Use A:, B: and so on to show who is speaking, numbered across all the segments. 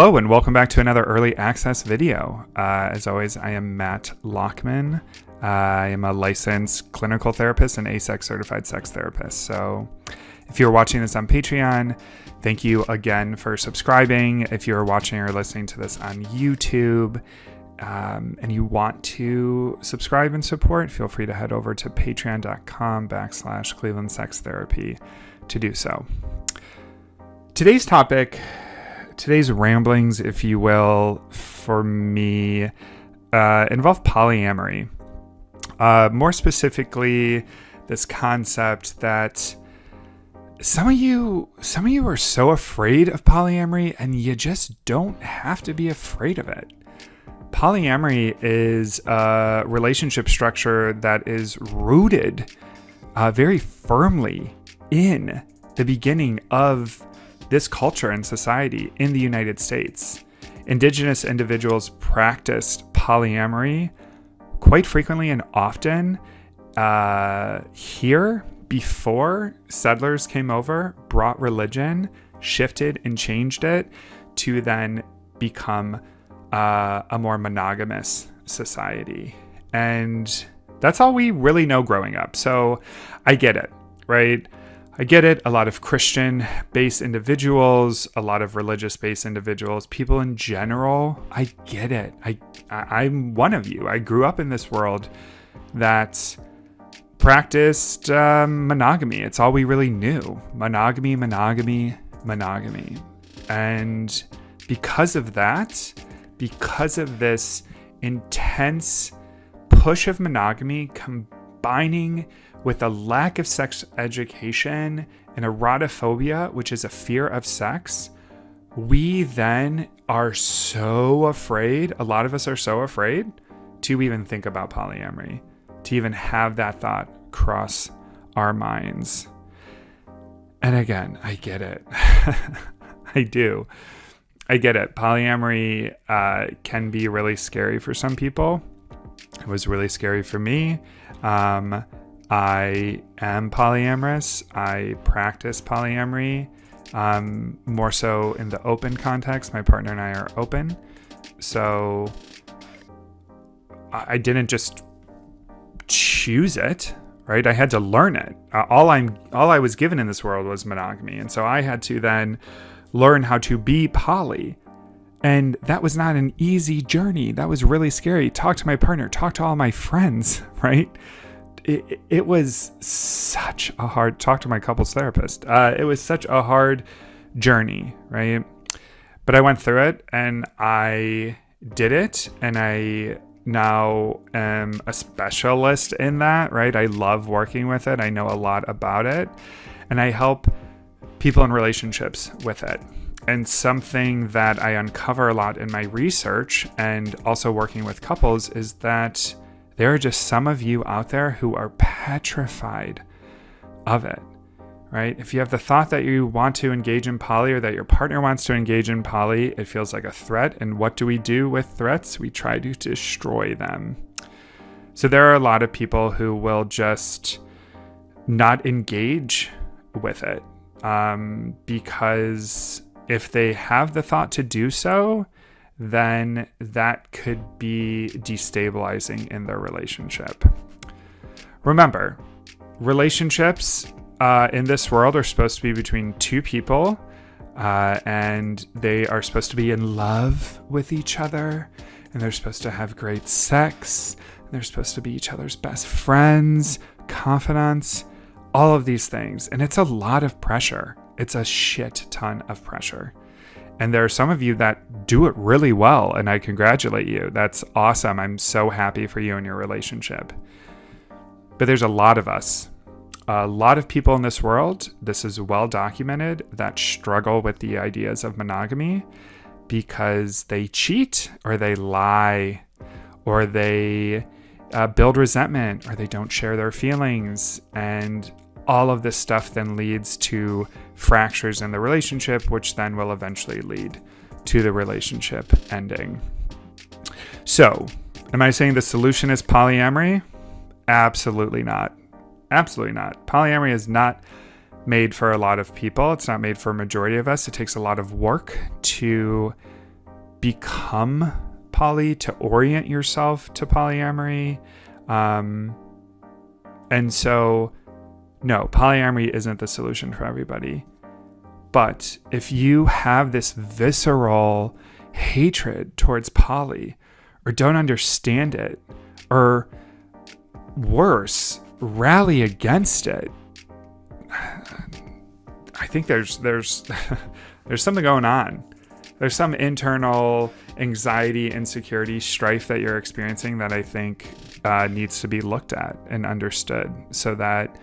A: Hello and welcome back to another early access video. As always, I am Matt Lockman. I am a licensed clinical therapist and ASEX certified sex therapist. So if you're watching this on Patreon, thank you again for subscribing. If you're watching or listening to this on YouTube and you want to subscribe and support, feel free to head over to patreon.com/Cleveland Sex Therapy to do so. Today's topic, today's ramblings, if you will, for me, involve polyamory. More specifically, this concept that some of you are so afraid of polyamory, and you just don't have to be afraid of it. Polyamory is a relationship structure that is rooted very firmly in the beginning of this culture and society in the United States. Indigenous individuals practiced polyamory quite frequently and often here before settlers came over, brought religion, shifted and changed it to then become a more monogamous society. And that's all we really know growing up. So I get it, right? I get it. A lot of Christian-based individuals, a lot of religious-based individuals, people in general, I get it. I'm one of you. I grew up in this world that practiced monogamy. It's all we really knew. Monogamy. And because of that, because of this intense push of monogamy combining with a lack of sex education and erotophobia, which is a fear of sex, we then are so afraid, a lot of us are so afraid to even think about polyamory, to even have that thought cross our minds. And again, I get it. I do. I get it. Polyamory can be really scary for some people. It was really scary for me. I am polyamorous. I practice polyamory, more so in the open context. My partner and I are open. So I didn't just choose it, right? I had to learn it. All I was given in this world was monogamy. And so I had to then learn how to be poly. And that was not an easy journey. That was really scary. Talk to my partner, talk to all my friends, right? It was such a hard, talk to my couples therapist. It was such a hard journey, right? But I went through it and I did it. And I now am a specialist in that, right? I love working with it. I know a lot about it. And I help people in relationships with it. And something that I uncover a lot in my research and also working with couples is that there are just some of you out there who are petrified of it, right? If you have the thought that you want to engage in poly or that your partner wants to engage in poly, it feels like a threat. And what do we do with threats? We try to destroy them. So there are a lot of people who will just not engage with it because if they have the thought to do so, then that could be destabilizing in their relationship. Remember, relationships in this world are supposed to be between two people, and they are supposed to be in love with each other, and they're supposed to have great sex, and they're supposed to be each other's best friends, confidants, all of these things. And it's a lot of pressure. It's a shit ton of pressure. And there are some of you that do it really well, and I congratulate you. That's awesome. I'm so happy for you and your relationship. But there's a lot of us, a lot of people in this world, this is well documented, that struggle with the ideas of monogamy because they cheat or they lie or they build resentment or they don't share their feelings. And all of this stuff then leads to fractures in the relationship, which then will eventually lead to the relationship ending. So, am I saying the solution is polyamory? Absolutely not. Absolutely not. Polyamory is not made for a lot of people. It's not made for a majority of us. It takes a lot of work to become poly, to orient yourself to polyamory. And so, no, polyamory isn't the solution for everybody. But if you have this visceral hatred towards poly, or don't understand it, or worse, rally against it, I think there's there's something going on. There's some internal anxiety, insecurity, strife that you're experiencing that I think needs to be looked at and understood, so that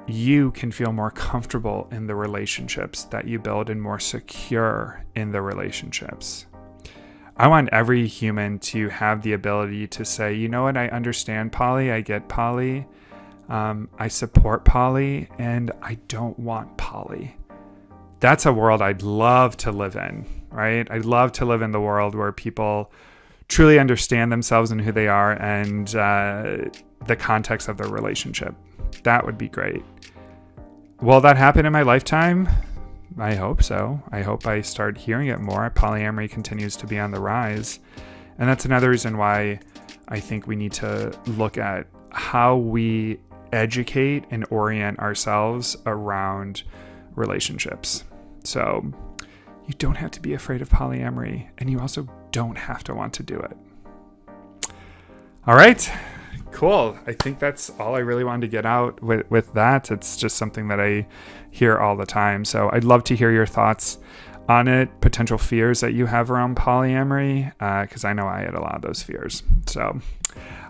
A: you can feel more comfortable in the relationships that you build and more secure in the relationships. I want every human to have the ability to say, you know what, I understand poly, I get poly, I support poly, and I don't want poly. That's a world I'd love to live in, right? I'd love to live in the world where people truly understand themselves and who they are, and the context of their relationship. That would be great. Will that happen in my lifetime? I hope so. I hope I start hearing it more. Polyamory continues to be on the rise. And that's another reason why I think we need to look at how we educate and orient ourselves around relationships. So you don't have to be afraid of polyamory, and you also don't have to want to do it. All right. Cool. I think that's all I really wanted to get out with that. It's just something that I hear all the time. So I'd love to hear your thoughts on it, potential fears that you have around polyamory, because I know I had a lot of those fears. So,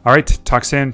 A: all right. Talk soon.